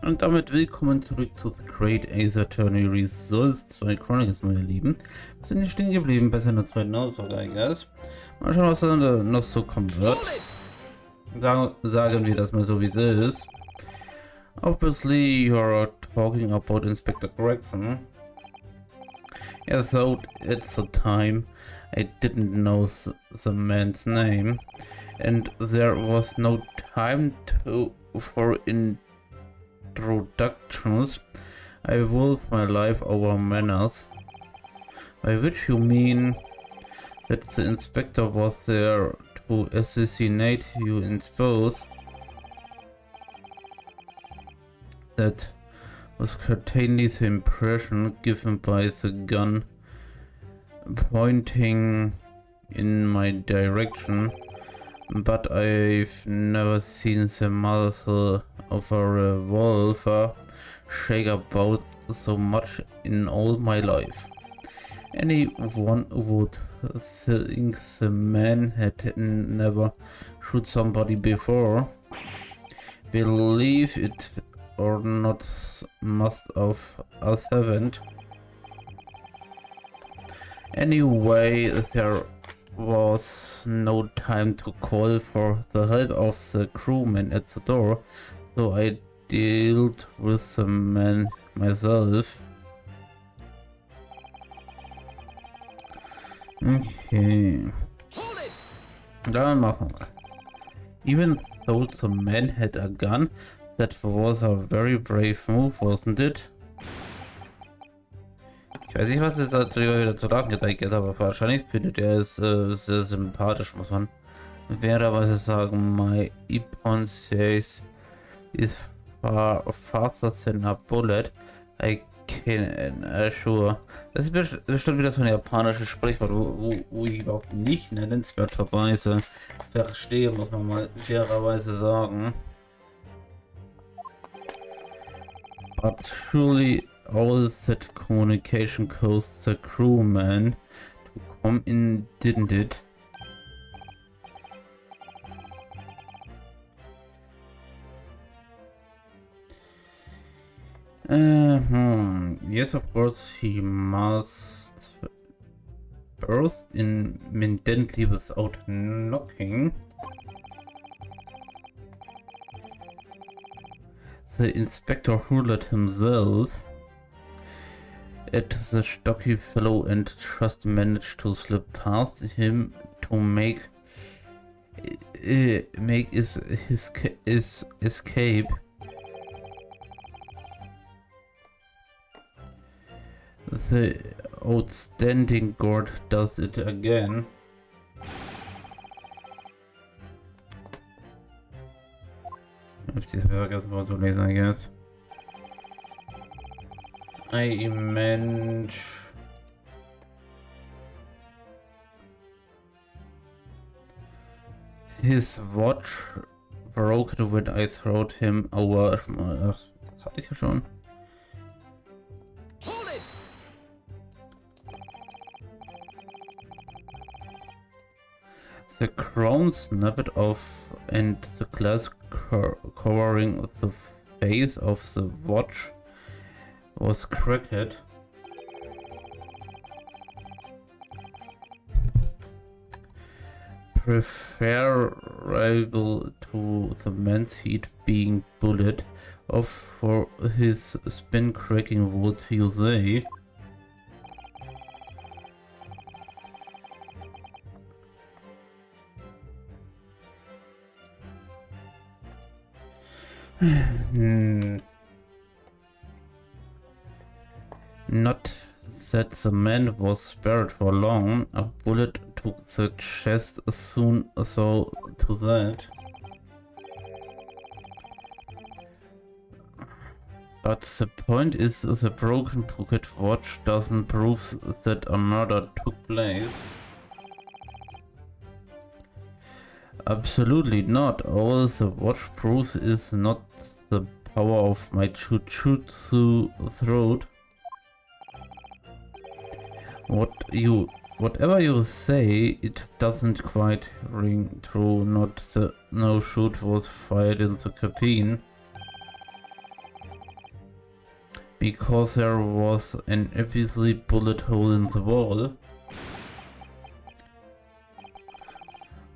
Und damit willkommen zurück zu The Great Ace Attorney Results 2 Chronicles, meine Lieben. Wir sind hier stehen geblieben, besser in der zweiten Ausgabe, I guess. Mal schauen, was da noch so kommen wird. Sagen wir das mal so, wie es ist. Obviously, you're talking about Inspector Gregson. I thought at the time I didn't know the man's name, and there was no time for introductions. I evolved my life over manners. By which you mean that the inspector was there to assassinate you in suppose? That was certainly the impression given by the gun pointing in my direction, but I've never seen the muzzle of a revolver shake about so much in all my life. Anyone would think the man had never shot somebody before. Believe it or not, most of us haven't. Anyway, there was no time to call for the help of the crewman at the door, so I dealt with the man myself. Okay. Dann machen wir. Even though the man had a gun, that was a very brave move, wasn't it? Ich weiß nicht, was jetzt darüber wieder zu sagen gedacht, aber wahrscheinlich findet er es sehr sympathisch, muss man fairerweise sagen. My Ippon says is faster than a bullet. I can assure. Das ist bestimmt wieder so ein japanisches Sprichwort, wo ich überhaupt nicht nennenswerterweise verstehe, muss man mal fairerweise sagen. But surely all that communication caused the crewman to come in, didn't it? Yes, of course, he must burst in immediately without knocking. The inspector hurled himself at the stocky fellow and just managed to slip past him to make his escape. The outstanding guard does it again. If this vergessen was so lesen, I guess. I meant his watch broke when I throwed him over. Das hatte ich ja schon. The crown snapped off and the glass covering the face of the watch was cracked. Preferable to the man's head being bullet off for his spin cracking, would you say? Not that the man was spared for long. A bullet took the chest soon, so to that. But the point is, the broken pocket watch doesn't prove that a murder took place. Absolutely not. All the watch proves is not the power of my jutsu throat. Whatever you say, it doesn't quite ring true. No shot was fired in the cabin. because there was an obviously bullet hole in the wall.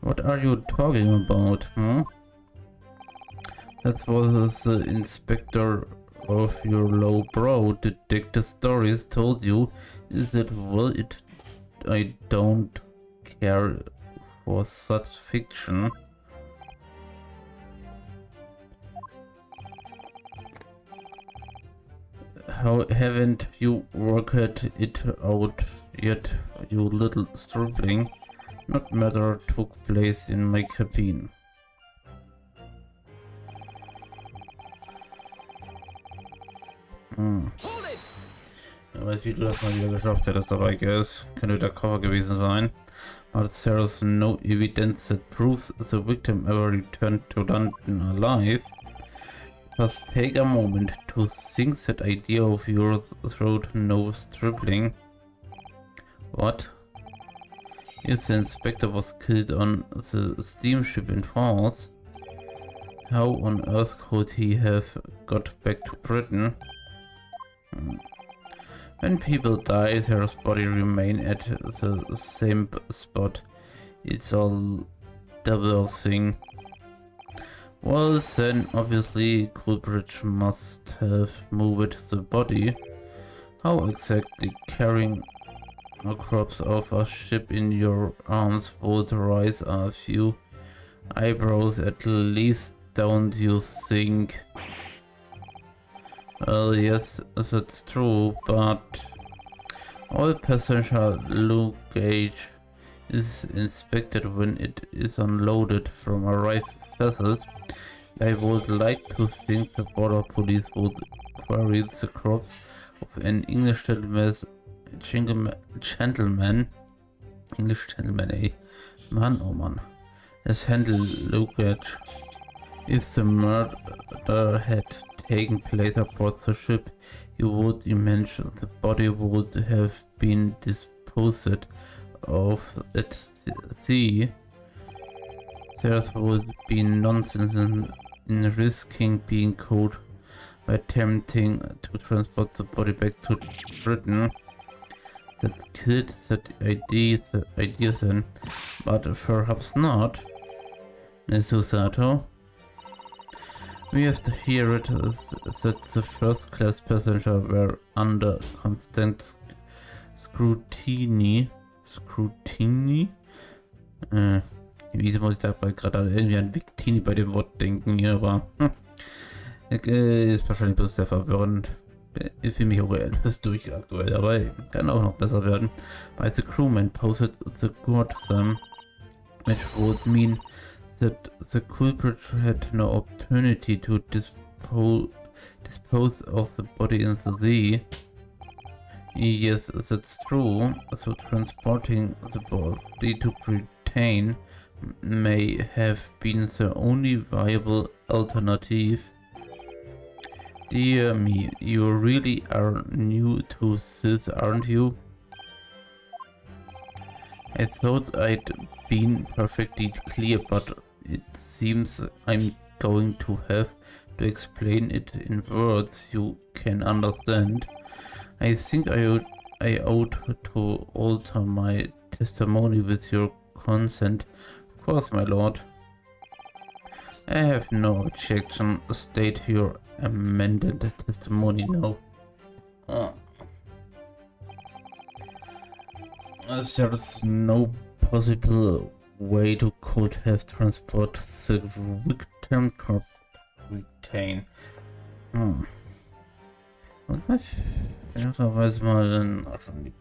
What are you talking about, hmm? That was the inspector of your lowbrow detective stories told you. Is it well? I don't care for such fiction. How haven't you worked it out yet, you little stripling? Not murder took place in my cabin. Ich weiß, wie du das mal wieder geschafft hättest, aber I guess könnte der Koffer gewesen sein. But there's no evidence that proves the victim ever returned to London alive. Just take a moment to think that idea of yours throat nose stripling. What? If the inspector was killed on the steamship in France, how on earth could he have got back to Britain? When people die, their body remain at the same spot. It's all double thing. Well, then obviously culprit must have moved the body. How exactly carrying a corpse of a ship in your arms would raise a few eyebrows at least, don't you think? Well, yes, that's true, but all passenger luggage is inspected when it is unloaded from arrived vessels. I would like to think the border police would query the corpse of an English gentleman, eh? Man, oh man. As handle luggage. If the murder had taken place aboard the ship, you would imagine the body would have been disposed of at sea. There would be nonsense in risking being caught by attempting to transport the body back to Britain. That killed that idea then, but perhaps not. Nesusato. We have to hear it that the first class passengers were under constant scrutiny. Wieso muss ich dabei gerade irgendwie an Victini bei dem Wort denken hier, aber ist wahrscheinlich bloß sehr verwirrend. Ich fühle mich auch etwas durch aktuell, aber kann auch noch besser werden. By the crewman posted the guard them, which would mean that the culprit had no opportunity to dispose of the body in the sea. Yes, that's true. So transporting the body to Britain may have been the only viable alternative. Dear me, you really are new to this, aren't you? I thought I'd been perfectly clear, but it seems I'm going to have to explain it in words you can understand. I think I ought to alter my testimony with your consent. Of course, my lord. I have no objection. State your amended testimony now. As there's no possible way to could have transport the victim corpse to Britain. Und mal fairerweise mal dann auch schon die.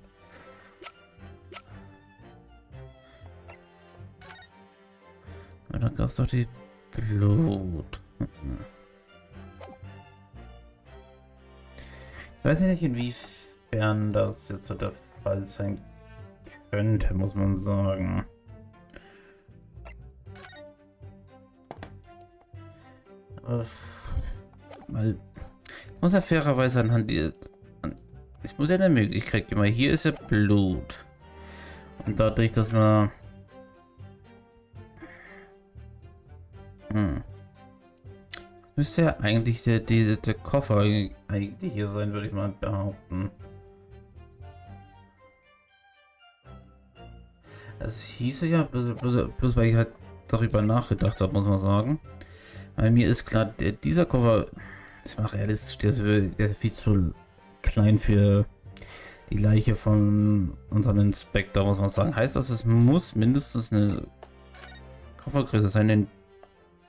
Aber dann gab's doch die Blut. Ich weiß nicht, inwiefern das jetzt so der Fall sein könnte, muss man sagen. Weil ich muss ja fairerweise anhand die. Ich muss ja eine Möglichkeit geben, weil hier ist ja Blut. Und dadurch, dass man. Müsste ja eigentlich der Koffer eigentlich hier sein, würde ich mal behaupten. Das hieße ja, bloß weil ich halt darüber nachgedacht habe, muss man sagen. Weil mir ist klar, dieser Koffer, das war realistisch, der ist viel zu klein für die Leiche von unserem Inspektor, muss man sagen. Heißt das, es muss mindestens eine Koffergröße sein, in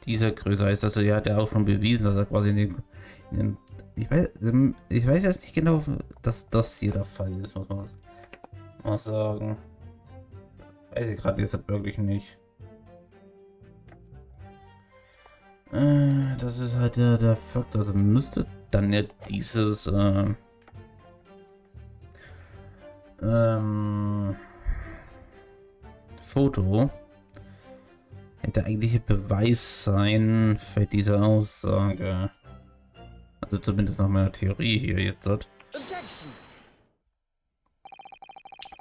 dieser Größe heißt das, ja, hat er auch schon bewiesen, dass er quasi in dem ich weiß jetzt nicht genau, dass das hier der Fall ist, muss man mal sagen. Weiß ich gerade jetzt wirklich nicht. Das ist halt der Fakt, also müsste dann ja dieses Foto der eigentliche Beweis sein für diese Aussage. Also zumindest nach meiner Theorie hier jetzt.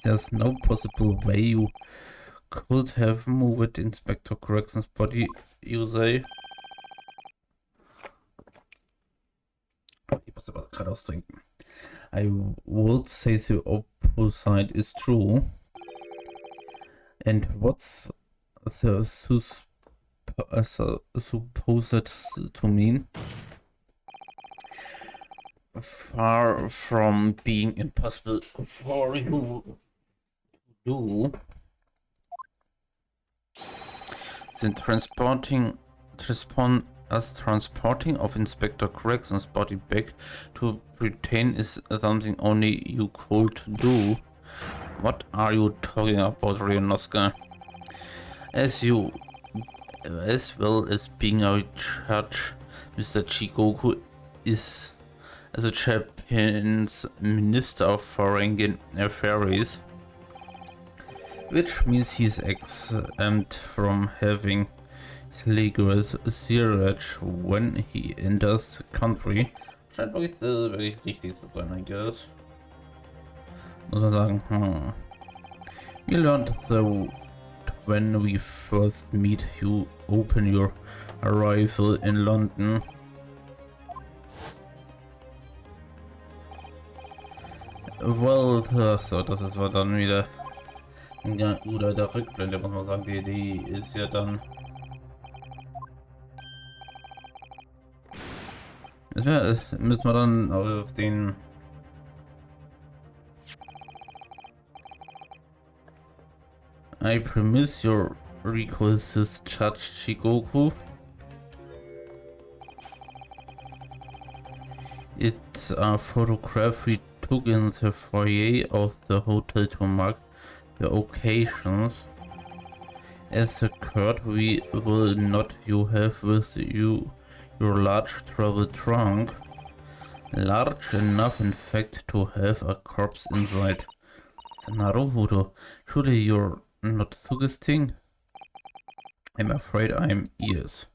There's no possible way you could have moved Inspector Corrections body, you say. Ich muss aber gerade austrinken. I would say the opposite is true. And what's the supposed to mean? Far from being impossible for you to do. The transporting of Inspector Corrections body back to Britain is something only you could do. What are you talking about, Ryunosuke? As well as being a judge, Mr. Jigoku is the Japan's Minister of Foreign Affairs, which means he's exempt from having legal search when he enters the country. Scheint wirklich richtig zu sein, I guess. Muss man sagen, We learned that when we first meet, you open your arrival in London. Well, so, das ist war dann wieder ja, oder der Rückblende, muss man sagen, die ist ja dann. Müssen wir dann auf den I promise your request is Judge Jigoku. It's a photograph we took in the foyer of the hotel to mark the occasions. As occurred, we will not you have with you your large travel trunk. Large enough, in fact, to have a corpse inside. Naruhodo, surely you're not suggesting? I'm afraid I'm yes.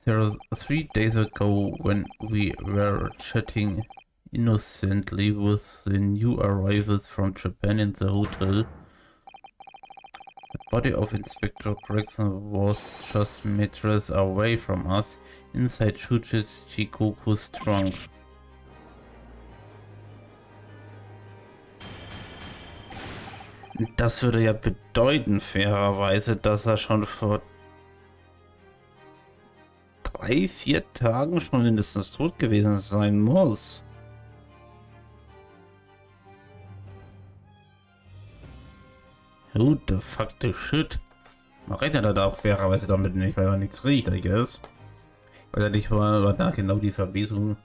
There was 3 days ago when we were chatting innocently with the new arrivals from Japan in the hotel. The body of Inspector Gregson was just meters away from us, inside Jigoku's trunk. Das würde ja bedeuten, fairerweise, dass er schon vor 3-4 Tagen schon mindestens tot gewesen sein muss. Who the fuck the shit? Man rechnet er da auch fairerweise damit nicht, weil man nichts riecht, I guess. Weil er nicht mal da genau die Verwesung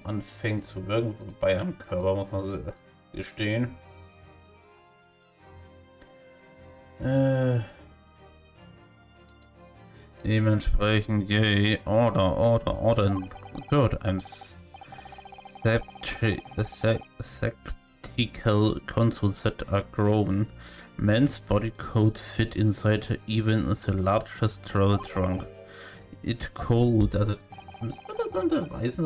anfängt zu wirken bei einem Körper, muss man so gestehen. Dementsprechend, yay, order, good, I'm skeptical consoles that are grown. Man's body could fit inside even the largest travel trunk. It cold, also muss man das dann beweisen,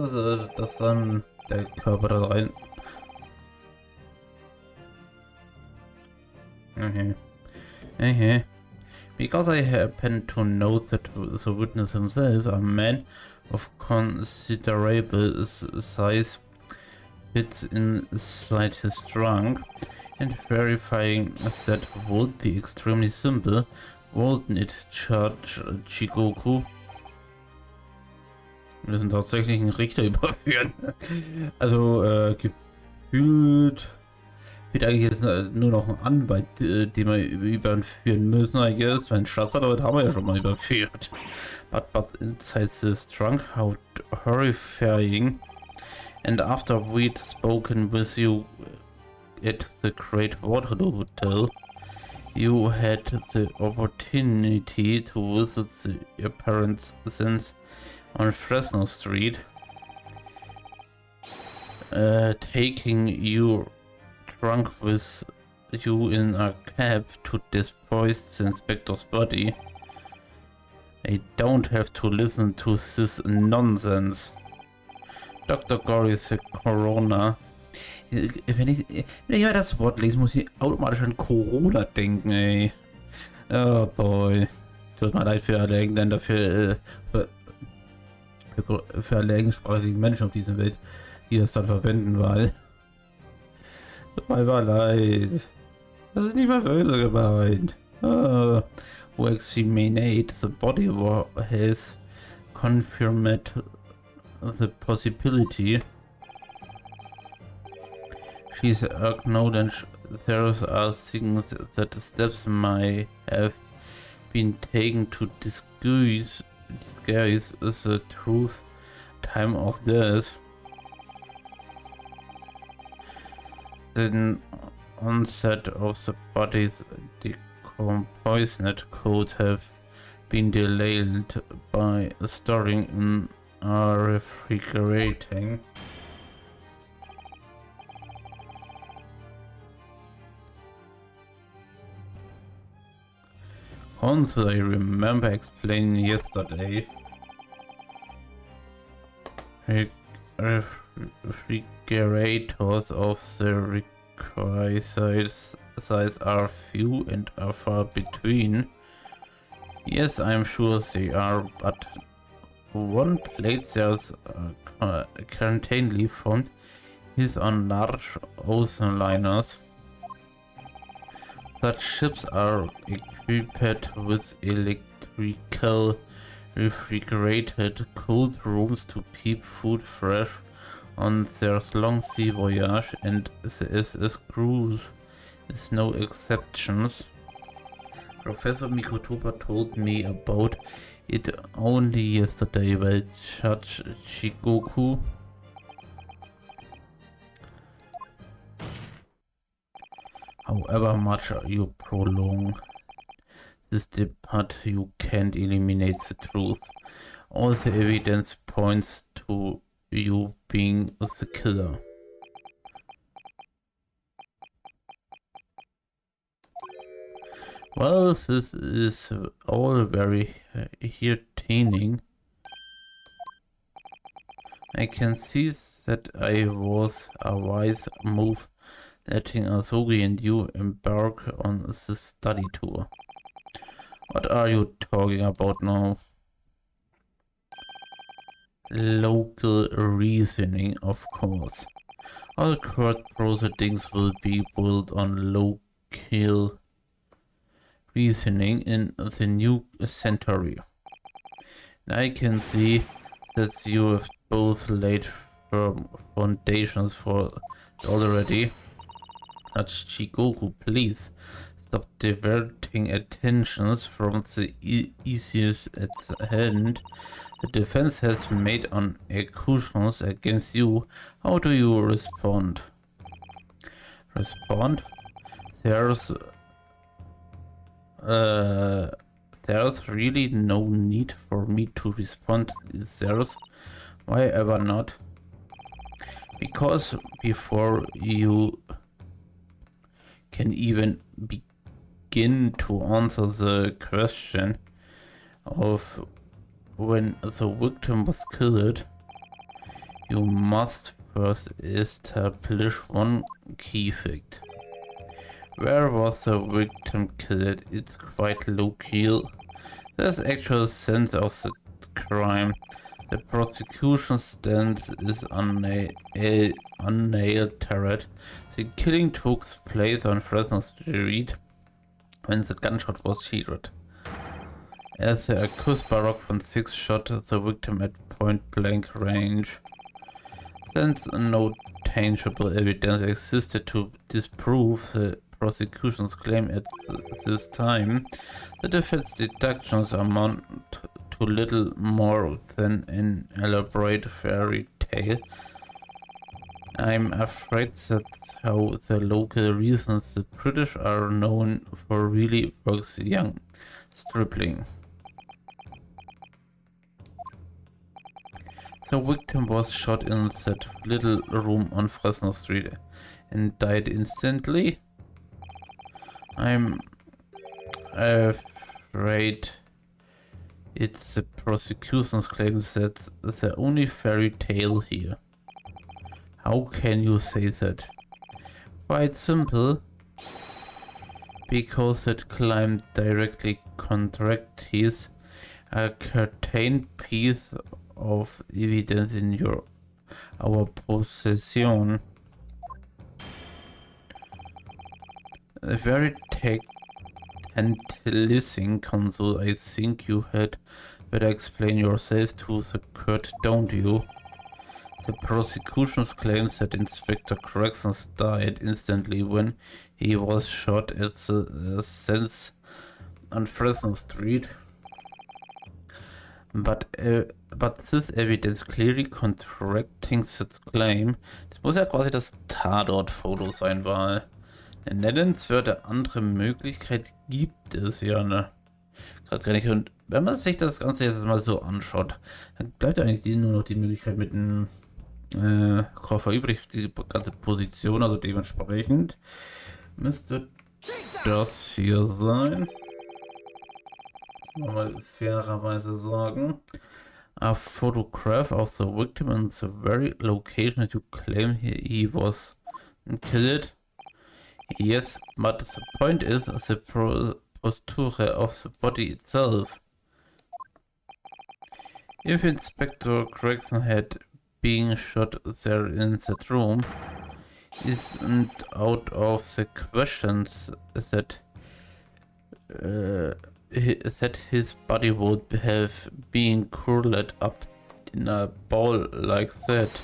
dass dann der Körper da rein. Okay. Because I happen to know that the witness himself, a man of considerable size, fits inside his trunk, and verifying that would be extremely simple, wouldn't it, Judge Jigoku? Wir müssen tatsächlich einen Richter überführen. Also, gefühlt wird eigentlich jetzt nur noch ein Anwalt, den wir überführen müssen, I guess. Mein Staatsanwalt haben wir ja schon mal überführt. But inside this trunk, how horrifying. And after we'd spoken with you at the Great Waterloo Hotel, you had the opportunity to visit your parents' sins on Fresno Street, taking your trunk with you in a cab to dispose the inspector's body. I don't have to listen to this nonsense. Dr. Gory's Corona. Wenn ich mal das Wort lese, muss ich automatisch an Corona denken, ey. Oh boy. Tut mir leid für alle Engländer, für alle englischsprachigen Menschen auf dieser Welt, die das dann verwenden, weil. Tut mir leid. Das ist nicht mal böse gemeint. Who examined the body has confirmed the possibility. She's acknowledged there are things that steps might have been taken to disguise the truth time of death. The onset of the body's decomposition could have been delayed by storing in a refrigerating. Also, I remember explaining yesterday, refrigerators of the required size are few and are far between. Yes, I'm sure they are, but one place there's currently found is on large ocean liners. Such ships are equipped with electrical refrigerated cold rooms to keep food fresh on their long sea voyage, and the SS cruise is no exceptions. Professor Mikotopa told me about it only yesterday by Judge Jigoku. However much you prolong this debate, you can't eliminate the truth. All the evidence points to you being the killer. Well, this is all very entertaining. I can see that I was a wise move letting Asogi and you embark on this study tour. What are you talking about now? Local reasoning, of course. All court proceedings will be built on local reasoning in the new century. I can see that you have both laid firm foundations for it already. Judge Jigoku, please stop diverting attentions from the issues at hand. The defense has made on accusations against you. How do you respond? There's really no need for me to respond. Why ever not? Because before you can even begin to answer the question of when the victim was killed, you must first establish one key fact. Where was the victim killed? It's quite low-key. There's actual sense of the crime. The prosecution stance is unaltered. The killing took place on Fresno Street when the gunshot was heard. As the accused Baroque von 6 shot the victim at point-blank range. Since no tangible evidence existed to disprove the prosecution's claim at this time, the defense deductions amount to little more than an elaborate fairy tale. I'm afraid that's how the local reasons the British are known for really works young stripling. The victim was shot in that little room on Fresno Street and died instantly. I'm afraid it's the prosecution's claim that's the only fairy tale here. How can you say that? Quite simple. Because that claim directly contradicts a certain piece of evidence in our possession. A very tantalizing counsel. I think you had better explain yourself to the court, don't you? The prosecution claims that Inspector Corrections died instantly when he was shot at the sense on Fresno Street. But this evidence clearly contradicting that claim. Das muss ja quasi das Tatort-Foto sein, weil eine nennenswerte andere Möglichkeit gibt es ja, ne? Gerade gar nicht. Und wenn man sich das Ganze jetzt mal so anschaut, dann bleibt eigentlich nur noch die Möglichkeit mit einem Koffer übrig, die ganze Position, also dementsprechend müsste das hier sein. Mal fairerweise sagen. A photograph of the victim in the very location that you claim he was killed. Yes, but the point is the posture of the body itself. If Inspector Gregson had been shot there in that room, isn't out of the questions that his body would have been curled up in a ball like that.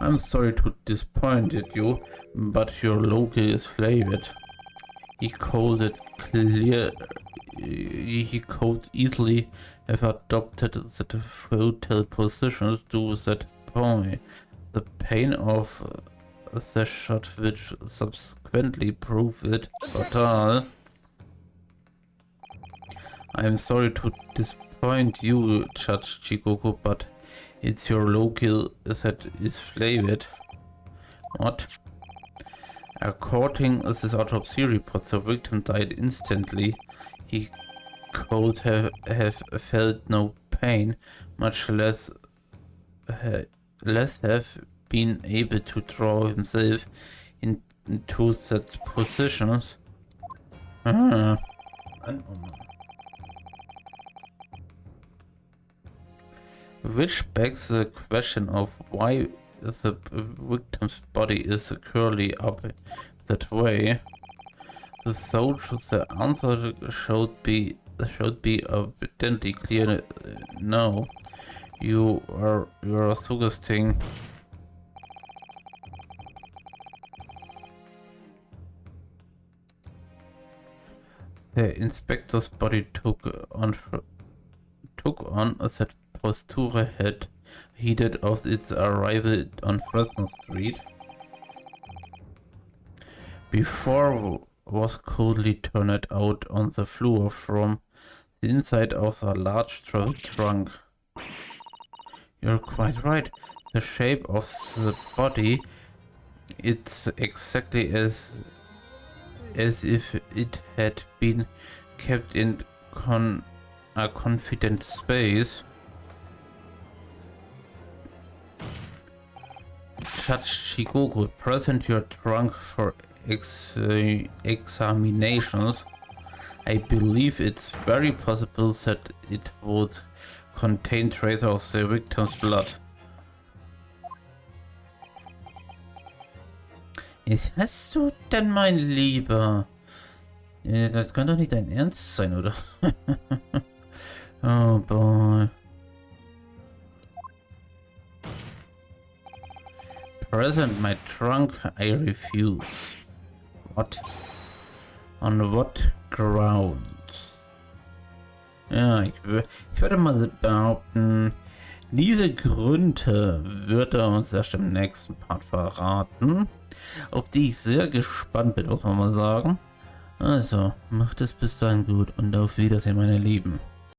I'm sorry to disappoint you, but your local is flavored. He could easily have adopted the fetal position to that point. The pain of the shot which subsequently proved it fatal. I'm sorry to disappoint you, Judge Jigoku, but it's your local that is flavored. What? According to this autopsy report, the victim died instantly. He could have felt no pain, much less have been able to draw himself into that positions. Which begs the question of why the victim's body is curly up that way. Though the answer should be evidently clear now. You are suggesting the inspector's body took on that posture had heeded of its arrival on Fresno Street. Before was coldly turned out on the floor from the inside of a large travel trunk. You're quite right. The shape of the body, it's exactly as if it had been kept in a confident space. touch Jigoku. Present your trunk for examinations. I believe it's very possible that it would contain traces of the victim's blood. Was hast du denn, mein Lieber? Das kann doch nicht dein Ernst sein, oder? Oh boy. Present my trunk, I refuse. What? On what grounds? Ja, ich würde mal behaupten, diese Gründe wird er uns erst im nächsten Part verraten, auf die ich sehr gespannt bin, muss man mal sagen. Also, macht es bis dahin gut und auf Wiedersehen, meine Lieben.